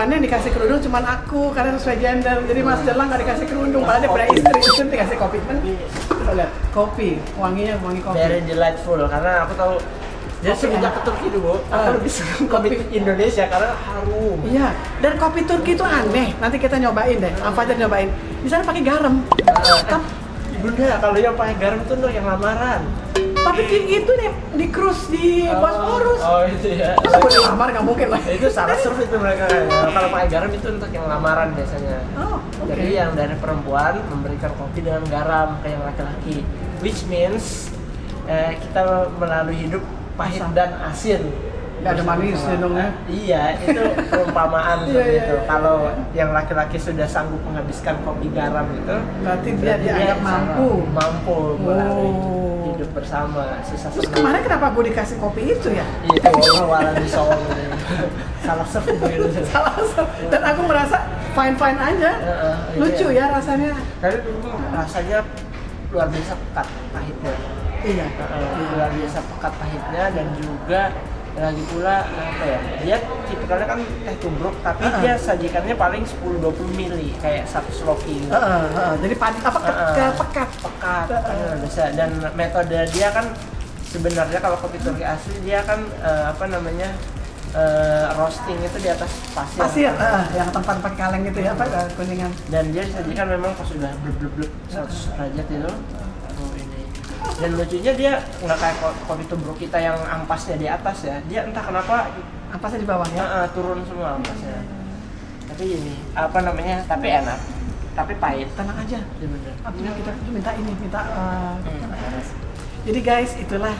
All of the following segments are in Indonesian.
perempuannya yang dikasih kerudung cuma aku karena sesuai gender. Jadi Mas Jelang nggak dikasih kerudung, padahal dia punya istri itu dikasih kopi. Coba lihat, kopi, wanginya wangi kopi. Very delightful karena aku tahu dia semenjak ke Turki dulu, aku lebih suka kopi Indonesia karena harum. Iya, dan kopi Turki itu aneh. Nanti kita nyobain deh, apa aja nyobain. Di sana pakai garam. Bunda, kalau yang pakai garam itu untuk yang lamaran. Tapi itu nih di cruise di Bosporus. Oh itu ya. Masa gue lamar nggak mungkin lah. Itu salah serve itu mereka. Kalau pakai garam itu untuk yang lamaran biasanya. Oh, oke. Jadi yang dari perempuan memberikan kopi dengan garam ke yang laki-laki, which means kita melalui hidup pahit dan asin. Nggak ada manis hidungnya. Iya, itu perumpamaan Iya, seperti iya, itu. iya. Kalau yang laki-laki sudah sanggup menghabiskan kopi garam itu, Berarti dia dianggap mampu. mampu melalui Oh. hidup bersama, susah Terus senang. kemarin kenapa gue dikasih kopi itu ya? Itu walau di soal salah serve gitu. Salah. Dan aku merasa fine aja. Lucu ya rasanya. Tapi rasanya luar biasa pekat pahitnya. Iya. Luar biasa pekat pahitnya dan juga lagi pula apa ya, dia tipikalnya kan teh tubruk tapi dia sajikannya paling 10-20 mili kayak satu sloki gitu. Jadi pekat. Dan metode dia kan sebenarnya kalau kopi Turki asli dia kan roasting itu di atas pasir. Yang tempat pakai kaleng gitu ya, kuningan. Dan dia disajikan memang pas sudah blub 100 derajat itu. Dan lucunya dia nggak kayak kopi tubruk kita yang ampasnya di atas ya, dia entah kenapa Ampasnya di bawah ya? turun semua ampasnya. Tapi ini tapi enak, tapi pahit. Tenang aja. Iya bener. Kita minta Jadi guys, itulah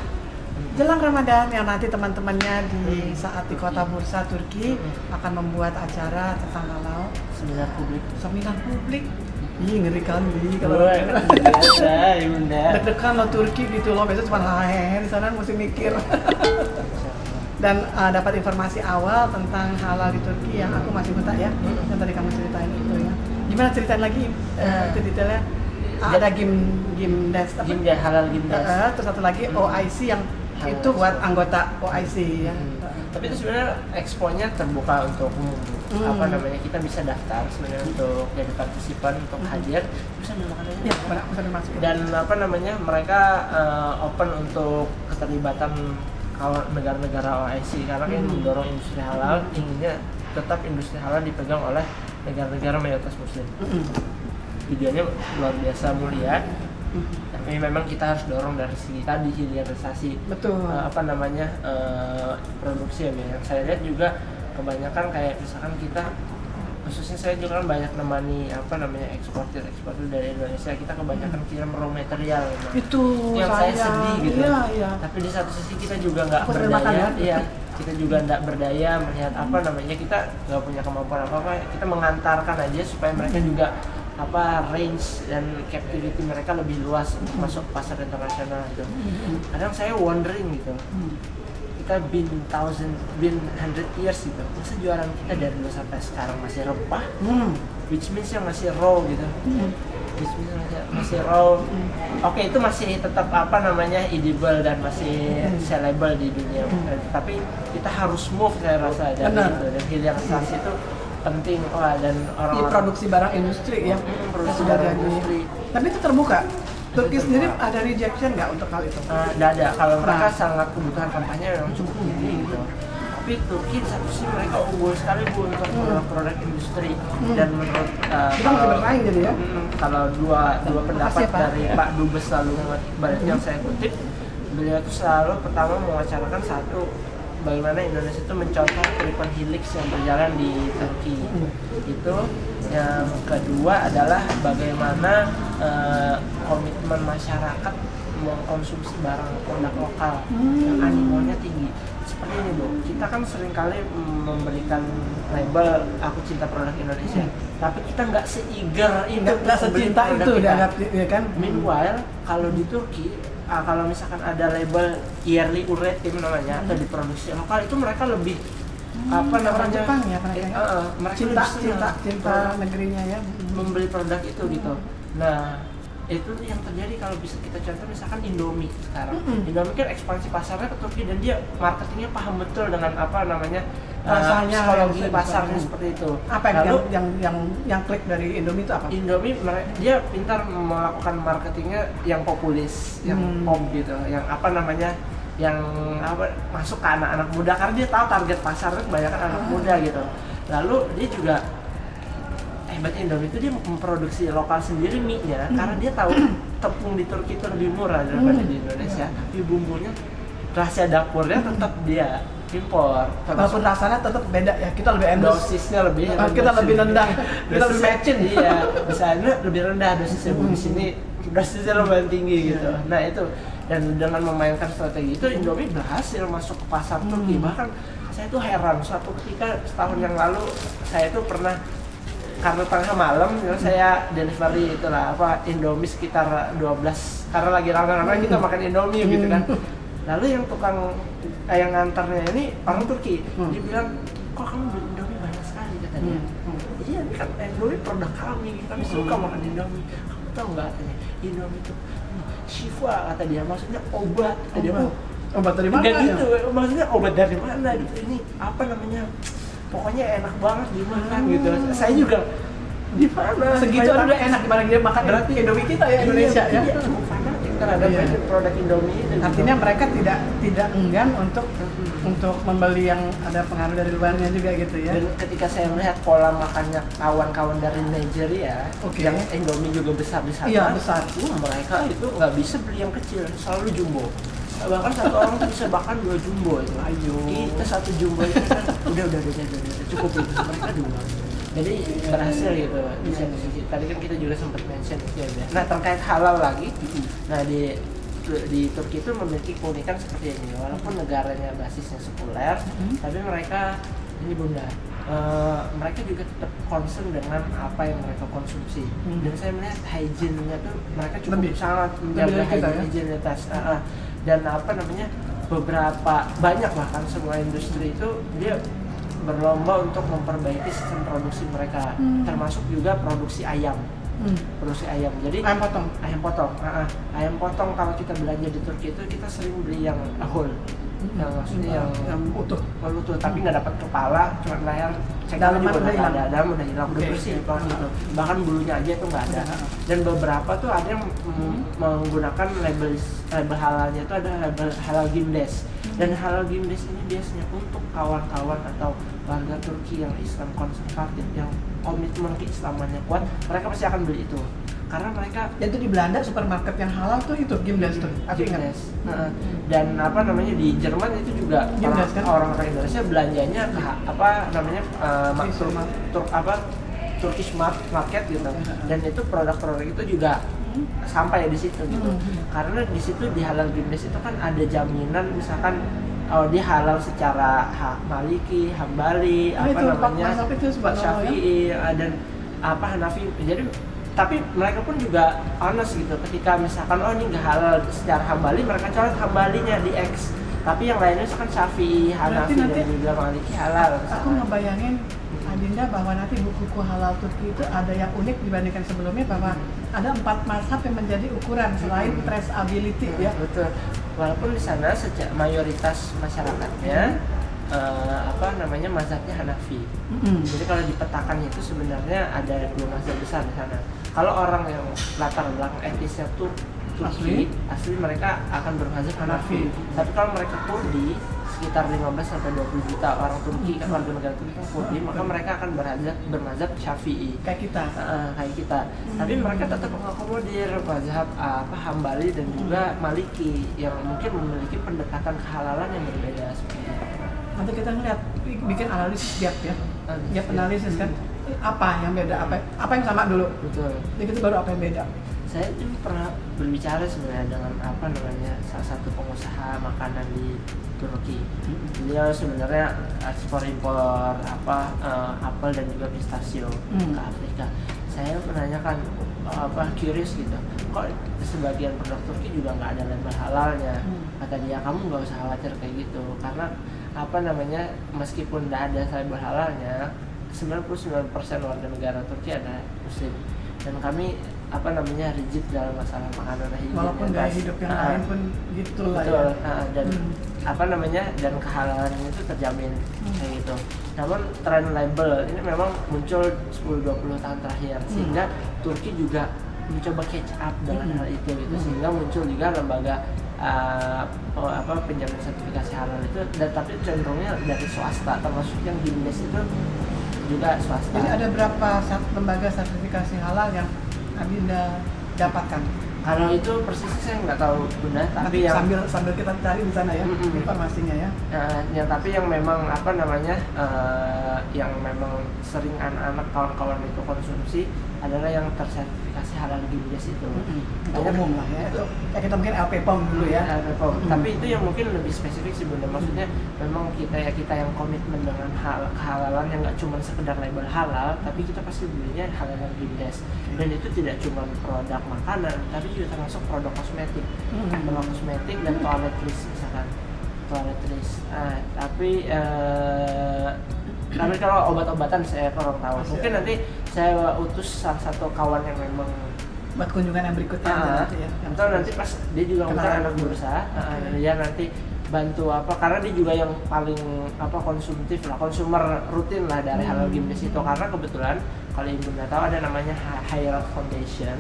jelang Ramadan yang nanti teman-temannya di saat di kota Bursa Turki akan membuat acara tentang halal, Seminar publik. Ih, ngeri kali kalau biasa, ya bunda. deg-degan lo Turki gitu loh, biasanya cuma hahehe, di sana mesti mikir. Dan dapat informasi awal tentang halal di Turki yang aku masih buta ya, yang tadi kamu ceritain itu ya. Gimana ceritain lagi itu detailnya? Ada game dance, Halal game dance. terus satu lagi OIC yang itu buat anggota OIC ya. Tapi itu sebenarnya expo-nya terbuka untuk umum. Kita bisa daftar sebenarnya untuk jadi partisipan untuk hadir, bisa melakukan Ya, bisa dimasukin. dan mereka open untuk keterlibatan negara-negara OIC karena kan mendorong industri halal, inginnya tetap industri halal dipegang oleh negara-negara mayoritas muslim. Tujuannya luar biasa mulia. Tapi memang kita harus dorong dari segi tadi hilirisasi. Betul. Produksi ya. Yang saya lihat juga kebanyakan kayak misalkan kita, khususnya saya juga kan banyak nemani eksportir dari Indonesia, kita kebanyakan kirim raw material. Itu yang saya sedih gitu. Iya. Tapi di satu sisi kita juga nggak Aku terima berdaya. kasih. Iya. Kita juga nggak berdaya melihat kita nggak punya kemampuan apa. Kita mengantarkan aja supaya mereka juga range dan captivity mereka lebih luas untuk masuk pasar internasional gitu. Kadang saya wondering gitu. Kita been 100 years gitu. Masa jualan kita dari dulu sampai sekarang masih rempah? Which means yang masih raw gitu. Which means masih raw. Oke, itu masih tetap edible dan masih sellable di dunia. Tapi kita harus move saya rasa dari itu. Dan hilirisasi itu penting dan orang produksi barang industri ya. produksi Sudah barang ada industri. Tapi itu terbuka. Turki sendiri ada rejection nggak untuk hal itu? Nggak ada. Kalau mereka sangat kebutuhan kampanye memang cukup tinggi gitu. Tapi Turki di satu sisi mereka unggul sekali untuk produk industri dan menurut kita masih bersaing jadi ya. Kalau dua pendapat Makasih, Pak. dari Pak Dubes selalu yang saya kutip, beliau itu selalu pertama mewacanakan satu, bagaimana Indonesia itu mencontoh Triple Helix yang berjalan di Turki. Itu yang kedua adalah bagaimana komitmen masyarakat mengkonsumsi barang produk lokal yang animonya tinggi. Seperti ini Bu, kita kan seringkali memberikan label aku cinta produk Indonesia, tapi kita nggak se-eager itu, Nggak secinta itu ya kan? Meanwhile, kalau di Turki kalau misalkan ada label yearly uretim namanya atau diproduksi lokal, itu mereka lebih orang Jepang ya mereka cinta negerinya ya, membeli produk itu gitu. Nah itu yang terjadi kalau bisa kita contoh misalkan Indomie sekarang. Indomie kan ekspansi pasarnya ke Turki dan dia marketingnya paham betul dengan rasanya psikologi yang pasarnya bisa. seperti itu. Apa Lalu yang klik dari Indomie itu apa? Indomie dia pintar melakukan marketingnya yang populis, yang pop gitu, yang apa namanya, yang apa masuk ke anak-anak muda karena dia tahu target pasarnya kebanyakan anak muda gitu. Lalu dia juga hebatnya Indomie itu dia memproduksi lokal sendiri mie-nya karena dia tahu tepung di Turki itu lebih murah daripada di Indonesia. Tapi bumbunya, rahasia dapurnya tetap dia impor. Walaupun rasanya tetap beda ya, kita lebih endorse. Dosisnya lebih Kita lebih nendang, kita lebih matchin. Iya, di sana lebih rendah dosisnya, di sini dosisnya lumayan tinggi gitu. Nah itu, dan dengan memainkan strategi itu Indomie berhasil masuk ke pasar Turki. Bahkan saya tuh heran, suatu ketika setahun yang lalu saya tuh pernah karena tengah malam saya delivery itulah apa Indomie sekitar 12 karena lagi rame-rame kita makan Indomie gitu kan. Lalu yang tukang yang ngantarnya ini orang Turki, dia bilang, kok kamu beli Indomie banyak sekali kata dia. Iya, ini kan Indomie produk kami suka makan Indomie. Kamu tahu nggak katanya, Indomie itu shifa kata dia, maksudnya obat kata dia. Obat dari mana? Enggak gitu, maksudnya obat dari mana gitu. Ini apa namanya? Pokoknya enak banget dimakan gitu. Saya juga di mana? Segitu udah enak gimana dia makan berarti Indomie kita ya Indonesia ya. Iya, cukup fanatik terhadap produk Indomie itu. Artinya mereka tidak enggan untuk membeli yang ada pengaruh dari luarnya juga gitu ya. Dan ketika saya melihat pola makannya kawan-kawan dari Nigeria, yang Indomie juga besar di sana. Iya, besar. Mereka itu nggak bisa beli yang kecil, selalu jumbo. Bahkan satu orang tuh bisa bahkan 2 jumbo itu. Ayo. Kita satu jumbo itu kan udah cukup itu. Mereka 2. Jadi berhasil gitu di sisi. Tadi kan kita juga sempat mention itu ya. Nah terkait halal lagi, nah di Turki itu memiliki keunikan seperti ini. Walaupun negaranya basisnya sekuler, tapi mereka ini bunda. Mereka juga tetap concern dengan apa yang mereka konsumsi. Dan saya melihat hygiene-nya tuh mereka cukup sangat menjaga hygienitas. Dan apa namanya banyak bahkan semua industri itu dia berlomba untuk memperbaiki sistem produksi mereka, termasuk juga produksi ayam. Produksi ayam. Jadi ayam potong kalau kita belanja di Turki itu kita sering beli yang whole. Yang maksudnya yang utuh, tapi nggak dapat kepala, cuma layar dalam juga udah hilang. dalam udah hilang, udah bersih gitu. Bahkan bulunya aja itu nggak ada. Dan beberapa tuh ada yang menggunakan label halalnya itu ada label halal gimdes. Dan halal gimdes ini biasanya untuk kawan-kawan atau warga Turki yang Islam konservatif, yang komitmen keislamannya kuat, mereka pasti akan beli itu. Karena mereka itu di Belanda supermarket yang halal tuh itu Gimdes tuh. Aku ingat. Dan apa namanya di Jerman itu juga Gimdes, kan? orang Indonesia belanjanya ke apa namanya Turkish market gitu. Dan itu produk-produk itu juga sampai di situ gitu. Karena di situ di halal Gimdes itu kan ada jaminan misalkan dia halal secara Maliki, Hambali, Syafi'i dan Hanafi. Jadi tapi mereka pun juga honest gitu ketika misalkan ini nggak halal secara Hambali, mereka coret Hambalinya di X, tapi yang lainnya misalkan Syafi'i, Hanafi dan juga Maliki halal. Aku ngebayangin Adinda bahwa nanti buku-buku halal Turki itu ada yang unik dibandingkan sebelumnya, bahwa ada 4 mazhab yang menjadi ukuran selain traceability ya. Betul. Walaupun di sana mayoritas masyarakatnya mazhabnya Hanafi. Jadi kalau dipetakan itu sebenarnya ada 2 mazhab besar di sana. Kalau orang yang latar belakang etnisnya Turki asli mereka akan bermazhab Hanafi. Tapi kalau mereka Kurdi, sekitar 15-20 juta orang Turki, warga negara Turki Kurdi, maka mereka akan bermazhab Syafi'i. Kayak kita. Tapi mereka tetap mengakomodir mazhab Hambali dan juga Maliki yang mungkin memiliki pendekatan kehalalan yang berbeda seperti itu. Nanti kita ngeliat bikin analisis gap analisis kan, apa yang beda, apa yang sama dulu. Betul. Jadi kita baru apa yang beda. Saya juga pernah berbicara sebenarnya dengan salah satu pengusaha makanan di Turki. Dia sebenarnya ekspor impor apel dan juga pistachio ke Afrika. Saya menanyakan curious gitu, kok sebagian produk Turki juga nggak ada label halalnya. Kata dia, kamu nggak usah khawatir kayak gitu, karena meskipun tidak ada label halalnya, 99% warga negara Turki adalah Muslim, dan kami apa namanya rigid dalam masalah makanan dan higienitas. Walaupun gaya hidup yang lain pun gitu lah betul, ya. dan apa namanya dan kehalalan itu terjamin kayak gitu. Namun tren label ini memang muncul 10-20 tahun terakhir sehingga Turki juga mencoba catch up dengan hal itu gitu, sehingga muncul juga lembaga penjamin sertifikasi halal itu, dan tapi cenderungnya dari swasta, termasuk yang Gimdes itu juga swasta. Jadi ada berapa lembaga sertifikasi halal yang Adinda dapatkan? Kalau itu persisnya saya nggak tahu Bunda, tapi yang sambil kita cari di sana ya informasinya ya. Tapi yang memang apa namanya yang memang sering anak-anak kawan-kawan itu konsumsi adalah yang tersertifikasi halal Gimdes itu. Itu umum lah ya. Itu ya kita mungkin LP POM dulu ya. LP POM. Tapi itu yang mungkin lebih spesifik sih Bunda. Maksudnya memang kita yang komitmen dengan kehalalan yang nggak cuma sekedar label halal, tapi kita pasti belinya halal Gimdes. Dan itu tidak cuma produk makanan, tapi juga termasuk produk kosmetik. Produk kosmetik dan toiletries misalkan. Toiletries. Tapi kalau obat-obatan saya kurang tahu. Mungkin nanti saya utus salah satu kawan yang memang buat kunjungan yang berikutnya nanti ya. Atau nanti pas dia juga bukan anak bursa, dia nanti bantu karena dia juga yang paling konsumtif lah, konsumer rutin lah dari halal Gimdes itu, karena kebetulan kalau ibu nggak tahu ada namanya Higher Foundation,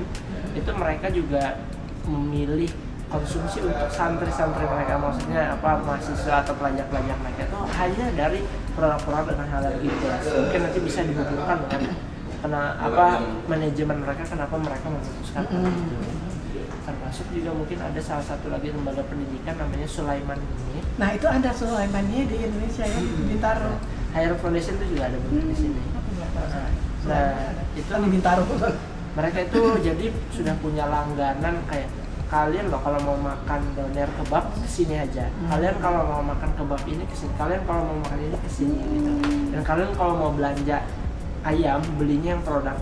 itu mereka juga memilih konsumsi untuk santri-santri mereka, maksudnya mahasiswa atau pelajar-pelajar mereka itu hanya dari produk-produk dengan halal Gimdes. Mungkin nanti bisa dihubungkan dengan manajemen mereka, kenapa mereka memutuskan itu. Termasuk juga mungkin ada salah satu lagi lembaga pendidikan namanya Sulaiman ini. Nah itu ada Sulaimannya di Indonesia ya, Bintaro. Higher Foundation itu juga ada di sini. Nah itu di Bintaro. Mereka itu jadi sudah punya langganan kayak, kalian loh kalau mau makan doner kebab kesini aja. Kalian kalau mau makan kebab ini kesini. Kalian kalau mau makan ini kesini gitu. Dan kalian kalau mau belanja ayam belinya yang produk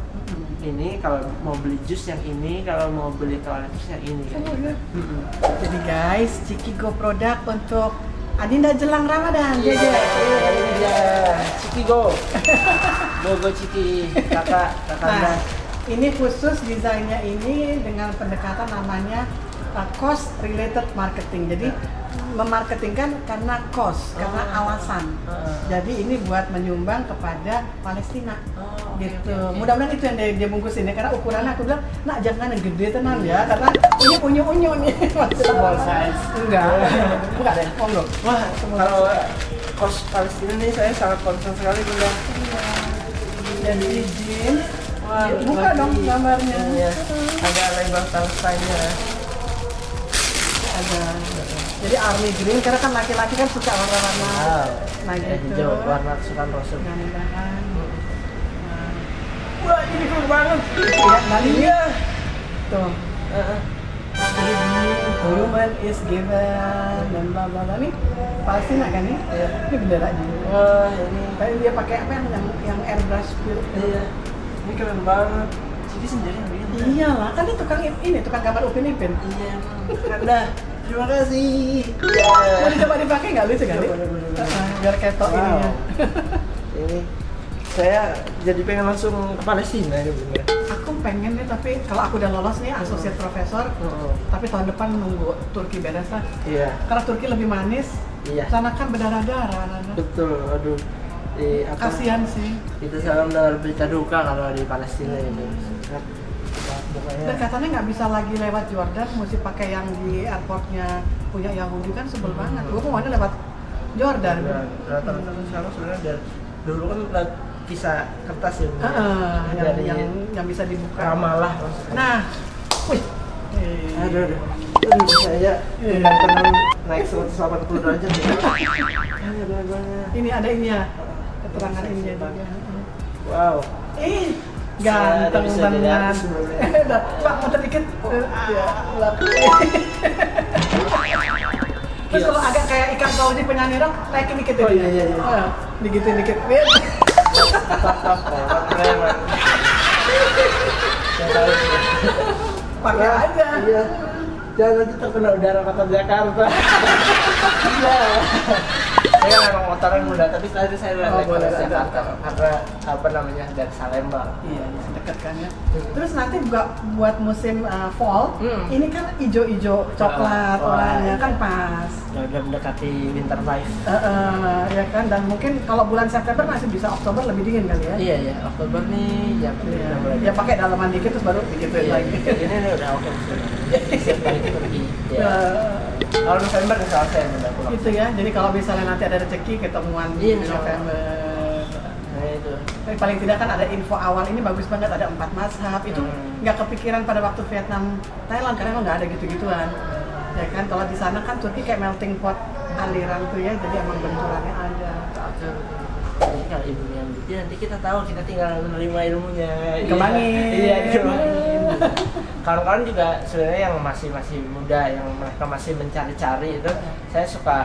ini, kalau mau beli jus yang ini, kalau mau beli toiletries yang ini. Jadi guys, Ciki Go produk untuk Adinda jelang Ramadan. Iya, Ciki Go. Go Ciki, kakak Anda. Ini khusus desainnya ini dengan pendekatan namanya cost related marketing. Jadi memarketingkan karena cost, karena alasan. Jadi ini buat menyumbang kepada Palestina. Gitu. Mudah-mudahan itu yang dia bungkus ini, karena ukurannya aku bilang, nak jangan yang gede tenan ya, karena ini unyu-unyu nih. Small size. Enggak deh, monggo. Wah, kalau cost Palestina nih saya sangat concern sekali Bunda. Dan izin. Wah, buka dong gambarnya. Iya. Ada label Palestina. Ada. Jadi army green, karena kan laki-laki kan suka warna-warna. Nah gitu. Hijau, warna kesukaan Rasul. Mudah-mudahan. Wah, ini cool banget. Ya, dari Iya. tuh. Woman is given dan bla bla bla. Nih Palestina kan nih? Iya. Ini benderanya. Wah, ini. Tadi dia pakai apa yang airbrush build. Iya. Ini keren banget. Ciki sendiri yang bikin. Iyalah, kan dia tukang gambar Upin Ipin. Iya. Keren dah. Terima kasih. Mau dicoba dipakai nggak lucu kali? Biar ketok ininya. Ini saya jadi pengen langsung ke Palestina ya Bunda. Aku pengen nih, tapi kalau aku udah lolos nih associate profesor, tapi tahun depan nunggu Turki beres lah. Iya. Karena Turki lebih manis. Iya. Sana kan berdarah-darah. Betul. Aduh. Kasihan sih. Kita selalu mendengar berita duka kalau di Palestina itu. Dan katanya nggak bisa lagi lewat Jordan, mesti pakai yang di airportnya punya Yahudi, kan sebel banget. Gue kemana lewat Jordan. Rata-rata sekarang sebenarnya dari dulu kan kisah kertas ya. Yang bisa dibuka. Ramalah. Nah, wih. Aduh. Saya tenang naik 180 derajat ya. Ini ada ini ya, keterangan ini ya. Wow. Ganteng banget. Pak, muter dikit. Terus kalau agak kayak ikan Fauzi penyanyi rock, naikin dikit ya. Oh iya. Digitin dikit. Pakai aja. Iya. Jangan nanti terkena udara kota Jakarta. Iya. Saya kan memang motoran muda, tapi tadi saya naik boleh, ke Jakarta karena apa namanya dari Salembang. Iya, dekat kan ya. Terus nanti juga buat musim fall, ini kan ijo-ijo coklat oranye kan pas. Udah mendekati winter life. Ya kan, dan mungkin kalau bulan September masih bisa, Oktober lebih dingin kali ya. Iya ya, Oktober nih ya. Ya pakai dalaman dikit terus baru digituin lagi. Ini udah oke. Siap balik ke Turki. Ya. Kalau November misalnya saya udah pulang. Gitu ya. Jadi kalau misalnya nanti ada rezeki ketemuan di November. Nah itu. Tapi paling tidak kan ada info awal, ini bagus banget, ada 4 mazhab. Itu nggak kepikiran pada waktu Vietnam, Thailand karena emang nggak ada gitu-gituan. Ya kan, kalau di sana kan Turki kayak melting pot aliran tuh ya, jadi emang benturannya ada. Jadi kalau ilmu yang gitu nanti kita tahu, kita tinggal menerima ilmunya. Dikembangin. Iya, dikembangin. Kawan-kawan juga sebenarnya yang masih muda, yang mereka masih mencari-cari itu, saya suka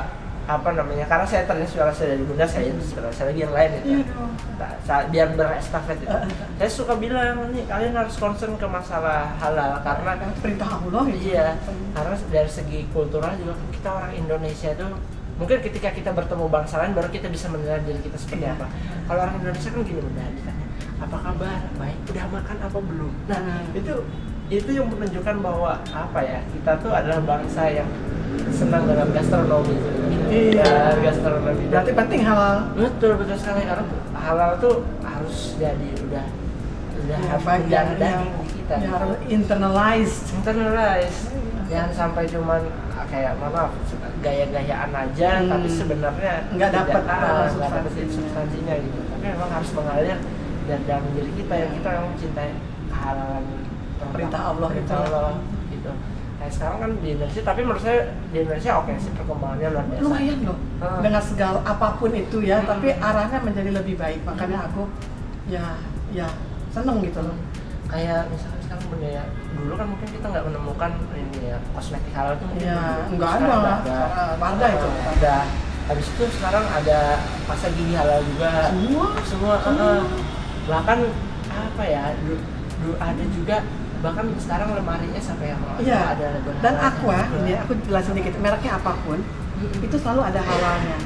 apa namanya, karena saya terinspirasi dari bunda saya, inspirasi lagi yang lain itu. Biar berestafet itu. Saya suka bilang nih, kalian harus concern ke masalah halal karena perintah Allah itu. Iya, karena dari segi kultural juga kita orang Indonesia itu mungkin ketika kita bertemu bangsa lain baru kita bisa menilai diri kita seperti apa. Kalau orang Indonesia kan gini bunda, ditanya apa kabar, baik, udah makan apa belum. Nah itu yang menunjukkan bahwa apa ya, kita tuh adalah bangsa yang senang dengan gastronomi. Iya, gastronomi. Berarti penting halal. Betul sekali, karena halal tuh harus jadi udah harus bagian daging di kita. Ya, harus internalize. Jangan sampai cuman kayak maaf gaya-gayaan aja, tapi sebenarnya nggak dapat substansinya gitu. Tapi memang harus mengalir dan dalam diri kita yang kita memang mencintai halalan perintah Allah gitu. Nah sekarang kan di Indonesia, tapi menurut saya di Indonesia oke sih, perkembangannya luar biasa. Lumayan loh, dengan segala apapun itu ya, tapi arahnya menjadi lebih baik. Makanya aku ya seneng gitu loh. Kayak misalnya sekarang bunda ya, dulu kan mungkin kita nggak menemukan ini ya kosmetik halal itu mungkin nggak ada lah, ada itu. Ada. Habis itu sekarang ada pasta gigi halal juga. Semua. Bahkan apa ya, ada juga bahkan sekarang lemarinya sampai yang ada label. Dan Aqua, ini aku jelasin dikit, mereknya apapun itu selalu ada halalnya.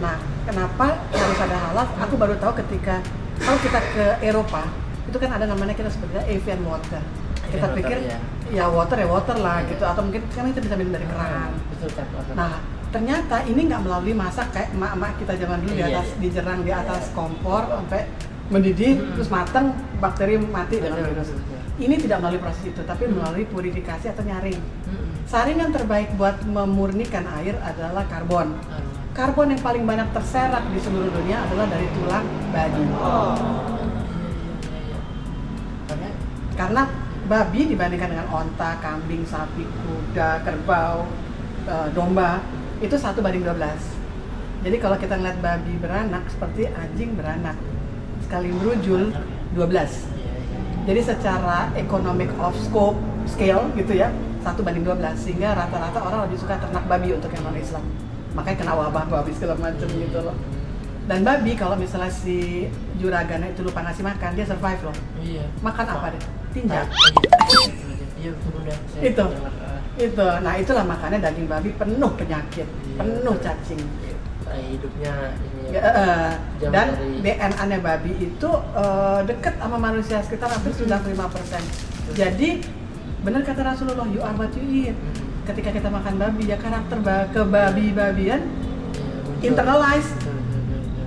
Nah, kenapa harus ada halal? Aku baru tahu ketika kalau kita ke Eropa, itu kan ada namanya kita sebutnya Evian water. Kita pikir ya water lah gitu, atau mungkin kan kita bisa minum dari keran. Nah, ternyata ini nggak melalui masak kayak emak-emak kita zaman dulu di atas dijerang di atas kompor sampai mendidih terus matang, bakteri mati dengan virus. Ini tidak melalui proses itu, tapi melalui purifikasi atau nyaring. Saringan terbaik buat memurnikan air adalah karbon. Karbon yang paling banyak terserap di seluruh dunia adalah dari tulang babi. Karena babi dibandingkan dengan onta, kambing, sapi, kuda, kerbau, domba, itu 1:12. Jadi kalau kita ngeliat babi beranak seperti anjing beranak, sekali merujul 12. Jadi secara economic of scale gitu ya, 1:12, sehingga rata-rata orang lebih suka ternak babi untuk yang non-Islam. Makanya kena wabah babi segala macam gitu loh. Dan babi kalau misalnya si juragana itu lupa ngasih makan, dia survive loh. Makan apa deh? Tinja. Itu. Nah itulah makanya daging babi penuh penyakit, penuh cacing. Hidupnya ini dan DNA-nya babi itu dekat sama manusia sekitar hampir 95%. Jadi benar kata Rasulullah, you are what you eat. Ketika kita makan babi ya karakter kebabi-babian internalize.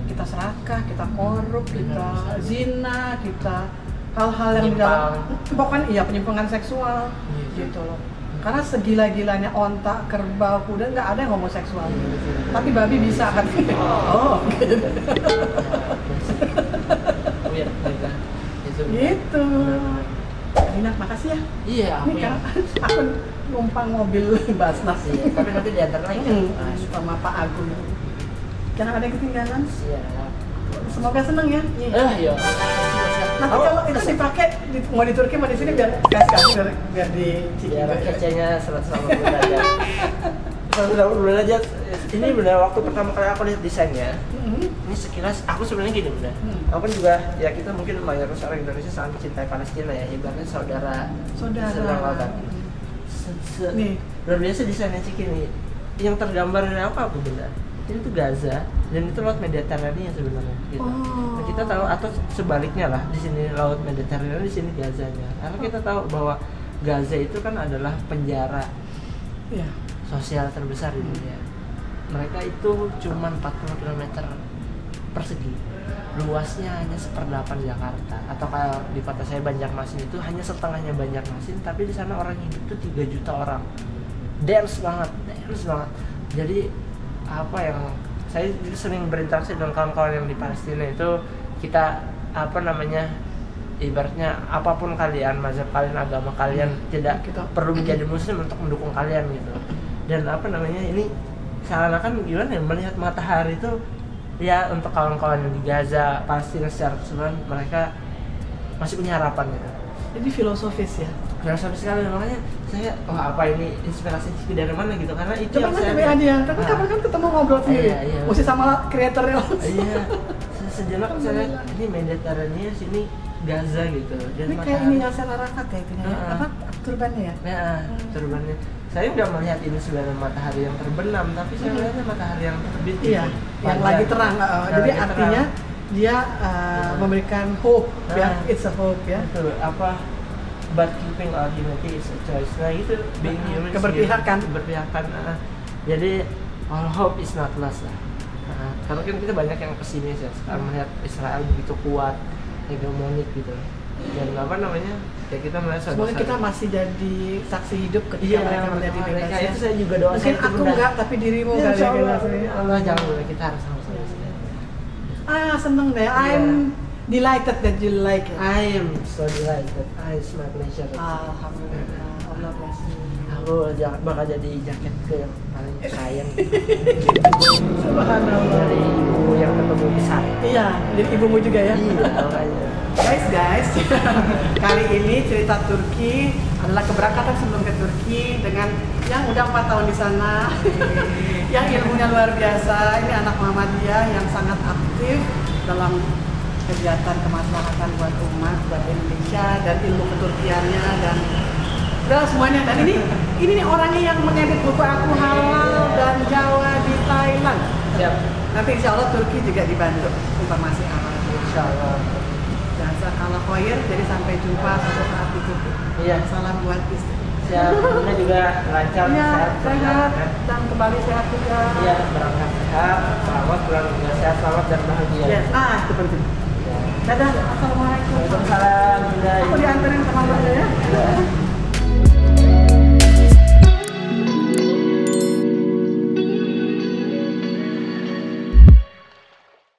Kita serakah, kita korup, kita zina, kita hal-hal yang di dalam pokoknya penyimpangan seksual gitu loh. Karena segila-gilanya onta, kerbau, kuda nggak ada yang homoseksual. Tapi babi bisa kan? Gitu. Dina, makasih ya. Iya. Ini kan aku numpang mobil Basnas. Tapi nanti diantar lagi kan? Sama Pak Agung. Jangan ada yang ketinggalan. Siap. Semoga seneng ya. Iya. Nanti kalau itu dipakai mau di Turki mau di sini biar kasih biar di biar kecenya 180 derajat. 180 derajat. Ini benar waktu pertama kali aku lihat desainnya. Ini sekilas aku sebenarnya gini benar. Aku kan juga ya kita mungkin mayoritas orang Indonesia sangat mencintai Palestina ya, ibaratnya saudara. Kan. Nih luar biasa desainnya Ciki nih. Yang tergambar dari apa bunda? ini tuh Gaza dan itu laut Mediterania sebenarnya gitu. Oh. Nah, kita tahu atau sebaliknya lah, di sini laut Mediterania, di sini Gazanya. Karena kita tahu bahwa Gaza itu kan adalah penjara Iya. sosial terbesar di dunia. Mereka itu cuma 40 km persegi. Luasnya hanya 1/8 Jakarta, atau kalau di kota saya Banjarmasin itu hanya setengahnya Banjarmasin, tapi di sana orang hidup tuh 3 juta orang. Dense banget. Jadi apa yang saya sering berinteraksi dengan kawan-kawan yang di Palestina itu, kita apa namanya, ibaratnya apapun kalian, mazhab kalian, agama kalian, tidak Kita perlu menjadi muslim untuk mendukung kalian gitu. Dan apa namanya, ini seakan-akan gimana ya, melihat matahari itu ya untuk kawan-kawan yang di Gaza, Palestina secara keseluruhan, mereka masih punya harapan gitu. Jadi filosofis ya. Dan sampai sekarang makanya saya, wah apa ini inspirasi Cipi dari mana gitu, karena itu Coba yang nanti saya WA dia, tapi kapan kan ketemu ngobrol sendiri. Iya. Mesti sama kreatornya langsung. Iya, sejenak saya lihat ini Mediterania, sini Gaza gitu. Dan Ini kayak ini Yasser Arafat ya itu ya. Apa turbannya ya? Ya, turbannya. Saya nggak melihat ini sebenarnya matahari yang terbenam, tapi saya melihatnya matahari yang terbit. Iya, gitu. yang Fajar. lagi terang. Jadi lagi artinya terang. dia memberikan hope ya, Nah. it's a hope ya. Itu apa? But keeping our humanity is a choice. Nah itu being human is Keberpihakan. keberpihakan. Jadi all hope is not lost lah. Karena kan kita banyak yang pesimis ya sekarang melihat Israel begitu kuat, hegemonik gitu. Dan apa namanya? Ya kita melihat Semoga kita masih jadi saksi hidup ketika mereka menjadi bebas mereka ya. itu saya juga doa. Mungkin aku enggak, tapi dirimu Ya, kali insya Allah. ya. Allah jangan boleh, kita harus sama-sama. Seneng deh. I'm delighted that you like it. I am so delighted. It's my pleasure. Alhamdulillah. Allah bless you. Aku bakal jadi jaketku yang paling sayang. Subhanallah. Dari ibu yang ketemu besar. Iya, jadi ibumu juga ya. Iya, makanya. Guys, kali ini cerita Turki adalah keberangkatan sebelum ke Turki dengan yang udah 4 tahun di sana, yang ilmunya luar biasa. Ini anak Muhammadiyah yang sangat aktif dalam kegiatan kemaslahatan buat umat, buat Indonesia, dan ilmu keturkiannya dan udah semuanya. Dan ini nih orangnya yang mengedit buku aku halal dan Jawa di Thailand. Siap. Nanti insya Allah Turki juga dibantu informasi awal. Insya Allah. Jazakallah khair, jadi sampai jumpa suatu saat di Turki. Iya. Salam buat istri. Siap. Kita juga lancar, Iya, sehat, sehat kan? dan kembali sehat juga. Iya, berangkat sehat, selamat, pulang juga sehat, selamat dan bahagia. Yes. Itu penting. Ya. Dadah, assalamualaikum. Waalaikumsalam. Aku dianterin sama Mbak